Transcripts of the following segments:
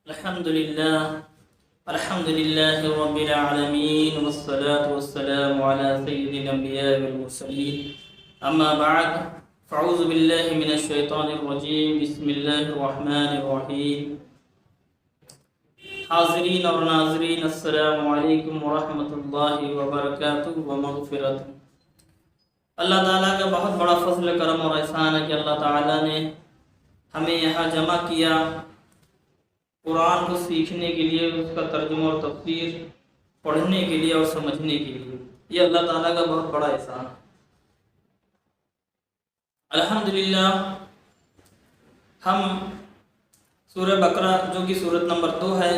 الحمد لله رب العالمين والصلاة والسلام على سيد الأنبياء والمرسلين أما بعد فأعوذ بالله من الشيطان الرجيم بسم الله الرحمن الرحيم حاضرین اور ناظرین السلام علیکم ورحمۃ اللہ وبرکاتہ ومغفرت۔ اللہ تعالیٰ کا بہت بڑا فضل کرم اور احسان ہے کہ اللہ تعالیٰ نے ہمیں یہاں جمع کیا قرآن کو سیکھنے کے لیے، اس کا ترجمہ اور تفسیر پڑھنے کے لیے اور سمجھنے کے لیے۔ یہ اللہ تعالیٰ کا بہت بڑا احسان ہے۔ الحمدللہ ہم سورہ بقرہ جو کہ سورت نمبر 2 ہے،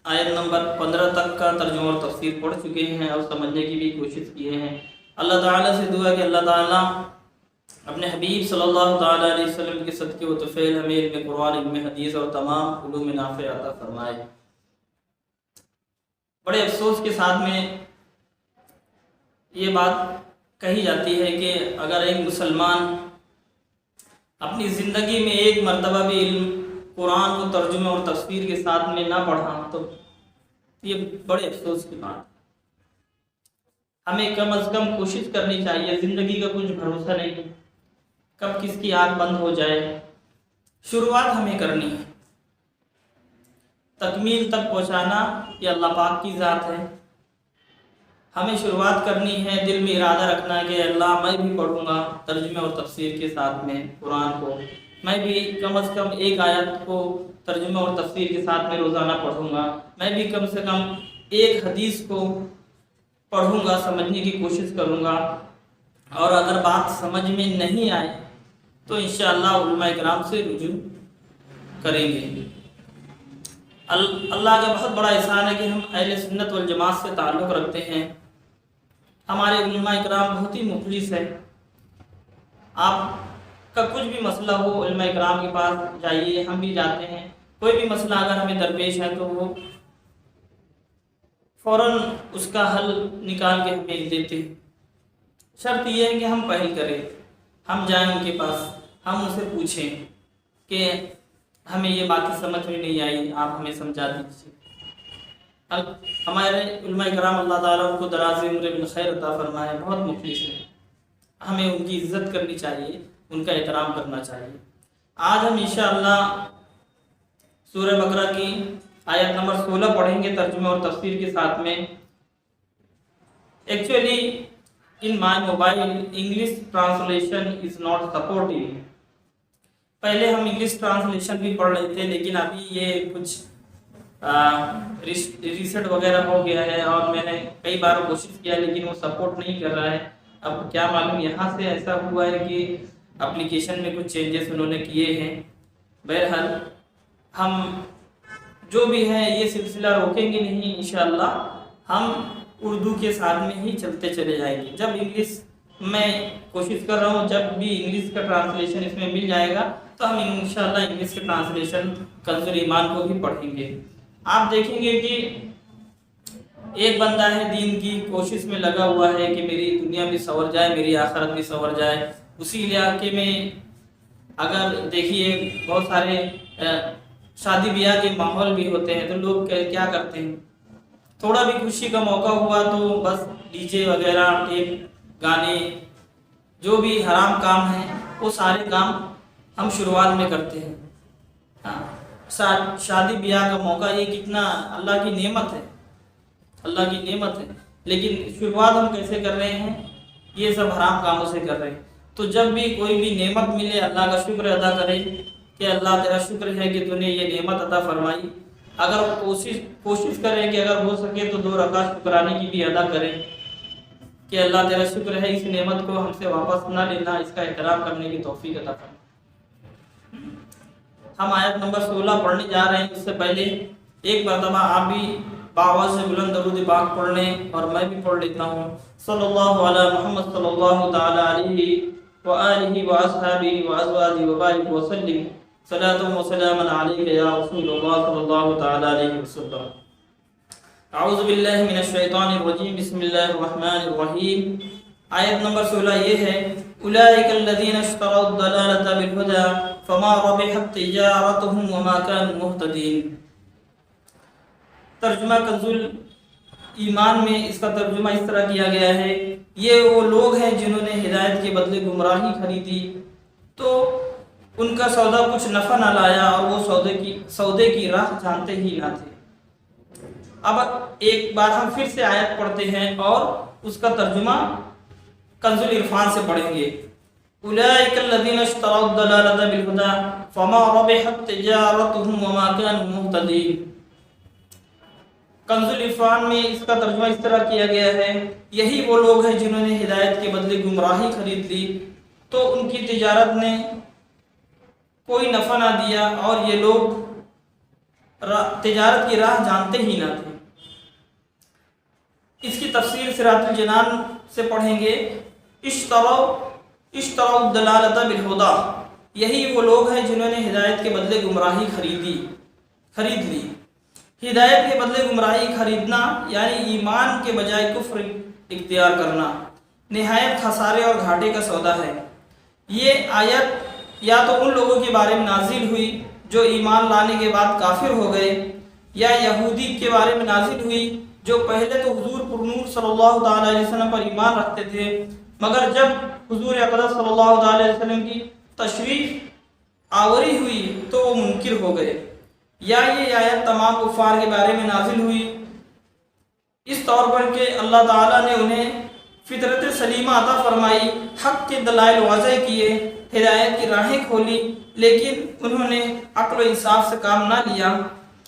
آیت نمبر 15 تک کا ترجمہ اور تفسیر پڑھ چکے ہیں اور سمجھنے کی بھی کوشش کیے ہیں۔ اللہ تعالیٰ سے دعا کہ اللہ تعالیٰ اپنے حبیب صلی اللہ تعالیٰ علیہ وسلم کے صدقے و طفیل ہمیں علم قرآن، علم حدیث اور تمام علوم نافع عطا فرمائے۔ بڑے افسوس کے ساتھ میں یہ بات کہی جاتی ہے کہ اگر ایک مسلمان اپنی زندگی میں ایک مرتبہ بھی علم قرآن کو ترجمے اور تفسیر کے ساتھ میں نہ پڑھا تو یہ بڑے افسوس کی بات ہے۔ ہمیں کم از کم کوشش کرنی چاہیے، زندگی کا کچھ بھروسہ نہیں کب کس کی آنکھ بند ہو جائے۔ شروعات ہمیں کرنی ہے، تکمیل تک پہنچانا یہ اللہ پاک کی ذات ہے۔ ہمیں شروعات کرنی ہے، دل میں ارادہ رکھنا ہے کہ اللہ میں بھی پڑھوں گا ترجمے اور تفسیر کے ساتھ میں قرآن کو، میں بھی کم از کم ایک آیت کو ترجمہ اور تفسیر کے ساتھ میں روزانہ پڑھوں گا، میں بھی کم سے کم ایک حدیث کو پڑھوں گا، سمجھنے کی کوشش کروں گا، اور اگر بات سمجھ میں نہیں آئے تو انشاءاللہ علماء کرام سے رجوع کریں گے۔ اللہ کا بہت بڑا احسان ہے کہ ہم اہل سنت والجماعت سے تعلق رکھتے ہیں۔ ہمارے علماء کرام بہت ہی مخلص ہے۔ آپ کا کچھ بھی مسئلہ ہو علماء کرام کے پاس جائیے، ہم بھی جاتے ہیں۔ کوئی بھی مسئلہ اگر ہمیں درپیش ہے تو وہ فوراً اس کا حل نکال کے ہمیں دیتے ہیں۔ شرط یہ ہے کہ ہم پہل کریں، ہم جائیں ان کے پاس، ہم ان سے پوچھیں کہ ہمیں یہ باتیں سمجھ میں نہیں آئی، آپ ہمیں سمجھا دیجیے۔ ہمارے علماء کرام اللہ تعالیٰ ان کو دراز عمر بالخیر عطا فرمائے، بہت مخلص ہیں۔ ہمیں ان کی عزت کرنی چاہیے، ان کا احترام کرنا چاہیے۔ آج ہم انشاءاللہ سورہ بقرہ کی آیت نمبر 16 پڑھیں گے ترجمہ اور تفسیر کے ساتھ میں۔ Actually in my mobile English translation is not supporting۔ پہلے ہم انگلش ٹرانسلیشن بھی پڑھ رہے تھے، لیکن ابھی یہ کچھ ریسیٹ وغیرہ ہو گیا ہے اور میں نے کئی بار کوشش کیا لیکن وہ سپورٹ نہیں کر رہا ہے۔ اب کیا معلوم یہاں سے ایسا ہوا ہے کہ اپلیکیشن میں کچھ چینجز انہوں نے کیے ہیں۔ بہرحال ہم جو بھی ہے یہ سلسلہ روکیں گے نہیں، انشاءاللہ ہم اردو کے ساتھ میں ہی چلتے چلے جائیں گے۔ جب انگلش میں کوشش کر رہا ہوں، جب بھی انگلش کا ٹرانسلیشن اس میں مل جائے گا تو ہم انشاءاللہ انگلش کے ٹرانسلیشن کنز ایمان کو بھی پڑھیں گے۔ آپ دیکھیں گے کہ ایک بندہ ہے دین کی کوشش میں لگا ہوا ہے کہ میری دنیا بھی سنور جائے، میری آخرت بھی سنور جائے۔ اسی علاقے میں اگر دیکھیے بہت سارے شادی بیاہ کے ماحول بھی ہوتے ہیں تو لوگ کیا کرتے ہیں، تھوڑا بھی خوشی کا موقع ہوا تو بس ڈی جے وغیرہ، ٹیپ، گانے، جو بھی حرام کام ہیں وہ سارے کام ہم شروعات میں کرتے ہیں۔ شادی بیاہ کا موقع یہ کتنا اللہ کی نعمت ہے، اللہ کی نعمت ہے، لیکن شروعات ہم کیسے کر رہے ہیں؟ یہ سب حرام کاموں سے کر رہے ہیں۔ تو جب بھی کوئی بھی نعمت ملے اللہ کا شکر ادا کرے کہ اللہ تیرا شکر ہے کہ تو نے یہ نعمت عطا فرمائی۔ اگر کوشش کریں کہ اگر ہو سکے تو 2 رکعت شکرانے کی بھی ادا کریں کہ اللہ تیرا شکر ہے، اس نعمت کو ہم سے واپس نہ لینا، اس کا احترام کرنے کی توفیق عطا فرما۔ ہم آیت نمبر 16 پڑھنے جا رہے ہیں۔ اس سے پہلے ایک مرتبہ آپ بھی باآواز سے بلند درود پاک پڑھ لیں اور میں بھی پڑھ لیتا ہوں۔ صلی اللہ علی محمد صلی اللہ تعالی علیہ وآلہ واصحابہ وازواجہ وبارک وسلم صلاۃ و سلام علیک یا رسول اللہ صلی اللہ تعالی علیہ وسلم۔ اعوذ باللہ من الشیطان الرجیم، بسم اللہ الرحمن الرحیم۔ آیت نمبر 16 یہ ہے، اولئک الذین اشتروا الضلالۃ بالہدی فما ربحت تجارتهم وما كانوا مهتدین۔ ترجمہ کنزُل ایمان میں اس کا ترجمہ اس طرح کیا گیا ہے، یہ وہ لوگ ہیں جنہوں نے ہدایت کے بدلے گمراہی خریدی تو ان کا سودا کچھ نفع نہ لایا اور وہ سودے کی راہ جانتے ہی نہ تھے۔ اب ایک بار ہم پھر سے آیت پڑھتے ہیں اور اس کا ترجمہ کنز العرفان سے پڑھیں گے۔ اولئک الذین اشتروا الضلالۃ بالہدی فما ربحت تجارتهم وما كانوا مهتدین۔ کنز العرفان میں اس کا ترجمہ اس طرح کیا گیا ہے، یہی وہ لوگ ہیں جنہوں نے ہدایت کے بدلے گمراہی خرید لی تو ان کی تجارت نے کوئی نفع نہ دیا اور یہ لوگ تجارت کی راہ جانتے ہی نہ تھے۔ اس کی تفسیر صراط الجنان سے پڑھیں گے۔ اشتروا الضلالۃ بالہدی، یہی وہ لوگ ہیں جنہوں نے ہدایت کے بدلے گمراہی خرید لی۔ ہدایت کے بدلے گمراہی خریدنا یعنی ایمان کے بجائے کفر اختیار کرنا نہایت خسارے اور گھاٹے کا سودا ہے۔ یہ آیت یا تو ان لوگوں کے بارے میں نازل ہوئی جو ایمان لانے کے بعد کافر ہو گئے، یا یہودی کے بارے میں نازل ہوئی جو پہلے تو حضور پرنور صلی اللہ تعالی علیہ وسلم پر ایمان رکھتے تھے، مگر جب حضور اقدس صلی اللہ تعالی علیہ وسلم کی تشریف آوری ہوئی تو وہ منکر ہو گئے، یا یہ آیت تمام کفار کے بارے میں نازل ہوئی اس طور پر کہ اللہ تعالیٰ نے انہیں فطرت سلیمہ عطا فرمائی، حق کے دلائل واضح کیے، ہدایت کی راہیں کھولی، لیکن انہوں نے عقل و انصاف سے کام نہ لیا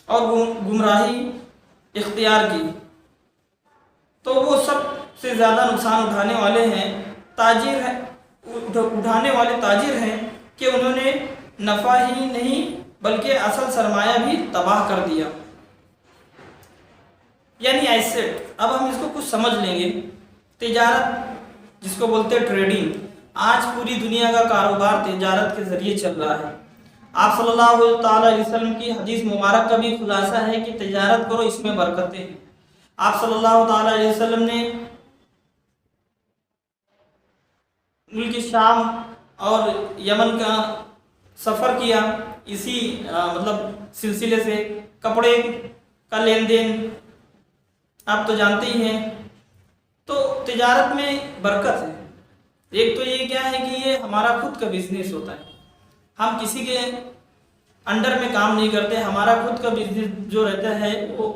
اور گمراہی اختیار کی، تو وہ سب سے زیادہ نقصان اٹھانے والے تاجر ہیں کہ انہوں نے نفع ہی نہیں بلکہ اصل سرمایہ بھی تباہ کر دیا، یعنی ایسٹ۔ اب ہم اس کو کچھ سمجھ لیں گے۔ تجارت جس کو بولتے ہیں ٹریڈنگ، آج پوری دنیا کا کاروبار تجارت کے ذریعے چل رہا ہے۔ آپ صلی اللہ تعالی علیہ وسلم کی حدیث مبارک کا بھی خلاصہ ہے کہ تجارت کرو، اس میں برکتیں ہیں۔ آپ صلی اللہ تعالی علیہ وسلم نے ملک شام اور یمن کا سفر کیا، اسی سلسلے سے کپڑے کا لین دین آپ تو جانتے ہی ہیں۔ تو تجارت میں برکت ہے۔ ایک تو یہ کیا ہے کہ یہ ہمارا خود کا بزنس ہوتا ہے، ہم کسی کے انڈر میں کام نہیں کرتے، ہمارا خود کا بزنس جو رہتا ہے وہ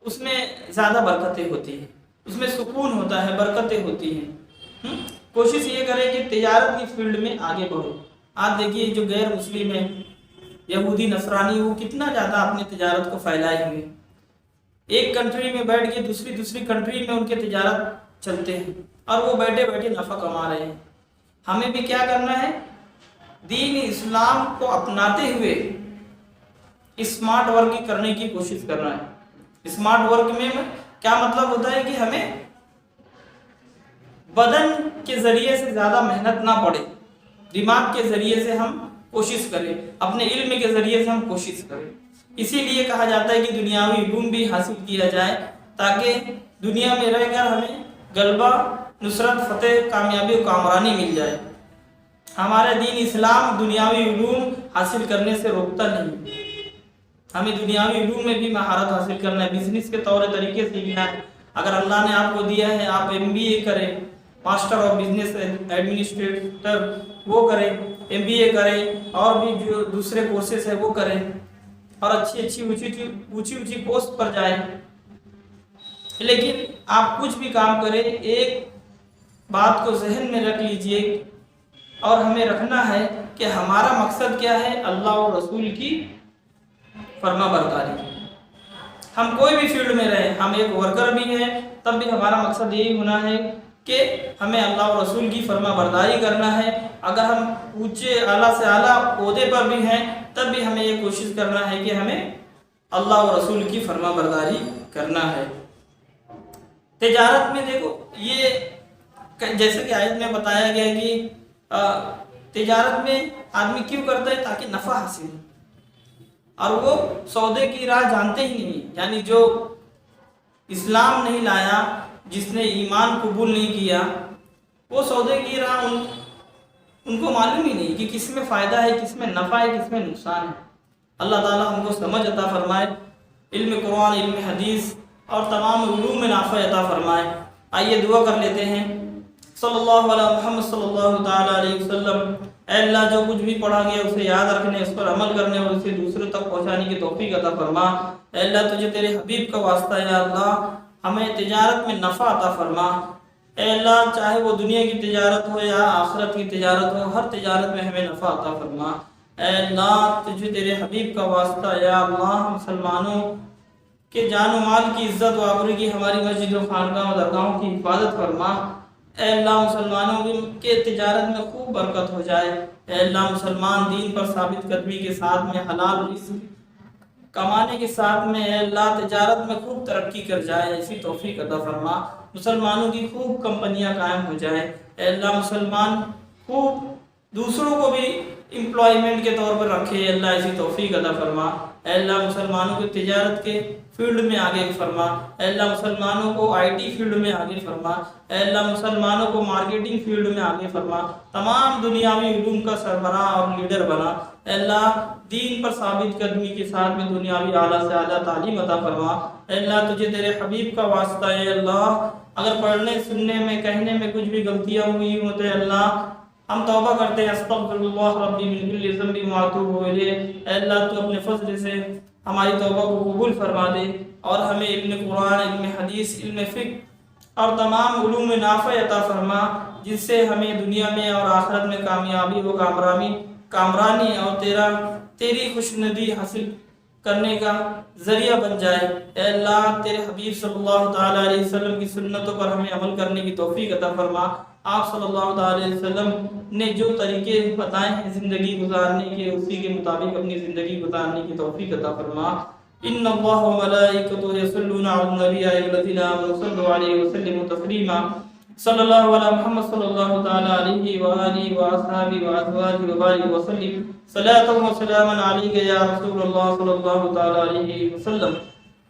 اس میں زیادہ برکتیں ہوتی ہیں، اس میں سکون ہوتا ہے، برکتیں ہوتی ہیں۔ کوشش یہ کریں کہ تجارت کی فیلڈ میں آگے بڑھو۔ آپ دیکھیے جو غیر مسلم ہیں، یہودی نصرانی، وہ کتنا زیادہ اپنی تجارت کو پھیلائے ہوئے، ایک کنٹری میں بیٹھ کے دوسری کنٹری میں ان کے تجارت چلتے ہیں اور وہ بیٹھے بیٹھے نفع کما رہے ہیں۔ ہمیں بھی کیا کرنا ہے؟ دین اسلام کو اپناتے ہوئے اسمارٹ ورک کرنے کی کوشش کرنا ہے۔ اسمارٹ ورک میں کیا مطلب ہوتا ہے کہ ہمیں بدن کے ذریعے سے زیادہ محنت نہ پڑے، دماغ کے ذریعے سے ہم کوشش کریں، اپنے علم کے ذریعے سے ہم کوشش کریں۔ اسی لیے کہا جاتا ہے کہ دنیاوی علوم بھی حاصل کیا جائے تاکہ دنیا میں رہ کر ہمیں غلبہ، نصرت، فتح، کامیابی و کامرانی مل جائے۔ ہمارا دین اسلام دنیاوی علوم حاصل کرنے سے روکتا نہیں، ہمیں دنیاوی علوم میں بھی مہارت حاصل کرنا ہے، بزنس کے طور طریقے سیکھنا ہے۔ اگر اللہ نے آپ کو دیا ہے، آپ MBA کریں، ماسٹر آف بزنس ایڈمنسٹریٹر وہ کریں، MBA کریں، اور بھی جو دوسرے کورسز ہیں وہ کریں اور اچھی اونچی پوسٹ پر جائیں۔ لیکن آپ کچھ بھی کام کریں، ایک بات کو ذہن میں رکھ لیجئے اور ہمیں رکھنا ہے کہ ہمارا مقصد کیا ہے؟ اللہ اور رسول کی فرما برداری۔ ہم کوئی بھی فیلڈ میں رہیں، ہم ایک ورکر بھی ہیں تب بھی ہمارا مقصد یہی ہونا ہے کہ ہمیں اللہ اور رسول کی فرما برداری کرنا ہے۔ اگر ہم اونچے اعلیٰ سے اعلیٰ عہدے پر بھی ہیں تب بھی ہمیں یہ کوشش کرنا ہے کہ ہمیں اللہ اور رسول کی فرما برداری کرنا ہے۔ تجارت میں دیکھو، یہ جیسے کہ آیت میں بتایا گیا کہ تجارت میں آدمی کیوں کرتا ہے؟ تاکہ نفع حاصل ہو، اور وہ سودے کی راہ جانتے ہی نہیں، یعنی جو اسلام نہیں لایا، جس نے ایمان قبول نہیں کیا، وہ سودے کی راہ ان کو معلوم ہی نہیں کہ کس میں فائدہ ہے، کس میں نفع ہے، کس میں نقصان ہے۔ اللہ تعالیٰ ہم کو سمجھ عطا فرمائے۔ علم قرآن، علم حدیث اور تمام علوم میں نافع عطا فرمائے۔ آئیے دعا کر لیتے ہیں۔ صلی اللہ علیہ محمد صلی اللہ تعالیٰ علیہ وسلم۔ اے اللہ جو کچھ بھی پڑھا گیا اسے یاد رکھنے، اس پر عمل کرنے اور اسے دوسروں تک پہنچانے کی توفیق عطا فرما۔ اے اللہ تجھے تیرے حبیب کا واسطہ ہے، یا اللہ ہمیں تجارت میں نفع عطا فرما۔ اے اللہ چاہے وہ دنیا کی تجارت ہو یا آخرت کی تجارت ہو، ہر تجارت میں ہمیں نفع عطا فرما۔ اے اللہ تجھے تیرے حبیب کا واسطہ، یا اللہ مسلمانوں کے جان و مال کی عزت و آبرو کی، ہماری مسجد و خانقاہ و درگاہوں کی حفاظت فرما۔ اے اللہ مسلمانوں کے تجارت میں خوب برکت ہو جائے۔ اے اللہ مسلمان دین پر ثابت قدمی کے ساتھ میں حلال رزق کمانے کے ساتھ میں اے اللہ تجارت میں خوب ترقی کر جائے، ایسی توفیق عطا فرما۔ مسلمانوں کی خوب کمپنیاں قائم ہو جائیں۔ اے اللہ مسلمان خوب دوسروں کو بھی امپلائمنٹ کے طور پر رکھے، اے اللہ ایسی توفیق عطا فرما۔ اے اللہ مسلمانوں کو تجارت کے فیلڈ میں آگے فرما۔ اے اللہ مسلمانوں کو آئی ٹی فیلڈ میں آگے فرما۔ اے اللہ مسلمانوں کو مارکیٹنگ فیلڈ میں آگے فرما۔ تمام دنیاوی علوم کا سربراہ اور لیڈر بنا۔ اے اللہ دین پر ثابت قدمی کے ساتھ میں دنیاوی اعلیٰ سے اعلیٰ تعلیم عطا فرما۔ اے اللہ تجھے تیرے حبیب کا واسطہ ہے، اے اللہ اگر پڑھنے سننے میں کہنے میں کچھ بھی غلطیاں ہوئی ہوں تو اے اللہ ہم توبہ کرتے ہیں، استغفر اللہ ربی من کل ذنب واتوب الیہ۔ اے اللہ تو اپنے فضل سے ہماری توبہ کو قبول فرما دے اور ہمیں علم قرآن، علم حدیث، علم فقہ اور تمام علوم نافع عطا فرما، جس سے ہمیں دنیا میں اور آخرت میں کامیابی و کامرانی اور تیری خوشنودی حاصل کرنے کا ذریعہ بن جائے۔ اے اللہ تیرے حبیب صلی اللہ تعالیٰ علیہ وسلم کی سنتوں پر ہمیں عمل کرنے کی توفیق عطا فرما۔ آپ صلی اللہ تعالیٰ علیہ وسلم نے جو طریقے بتائے ہیں زندگی گزارنے کے، اسی کے مطابق اپنی زندگی گزارنے کی توفیق عطا فرما۔ ان اللہ و ملائکتہ یصلون علی النبی یا ایھا الذین آمنوا صلوا علیہ وسلموا تسلیما۔ صلی اللہ علی محمد صلی اللہ تعالیٰ علیہ وآلہ وآصحابہ وازواجہ وبارک وسلم صلاۃ و سلاما علیک یا رسول اللہ صلی اللہ تعالیٰ علیہ وسلم۔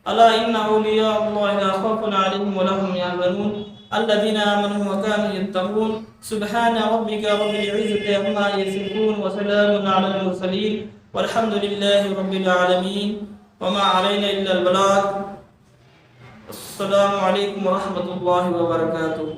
الا ان اولیاء اللہ لا خوف علیہم ولا هم يحزنون الذين آمنوا وكانوا يتقون سبحان ربك رب العزة عما يصفون وسلام على المرسلين والحمد لله رب العالمين وما علينا إلا البلاغ۔ السلام علیکم ورحمۃ اللہ وبرکاتہ۔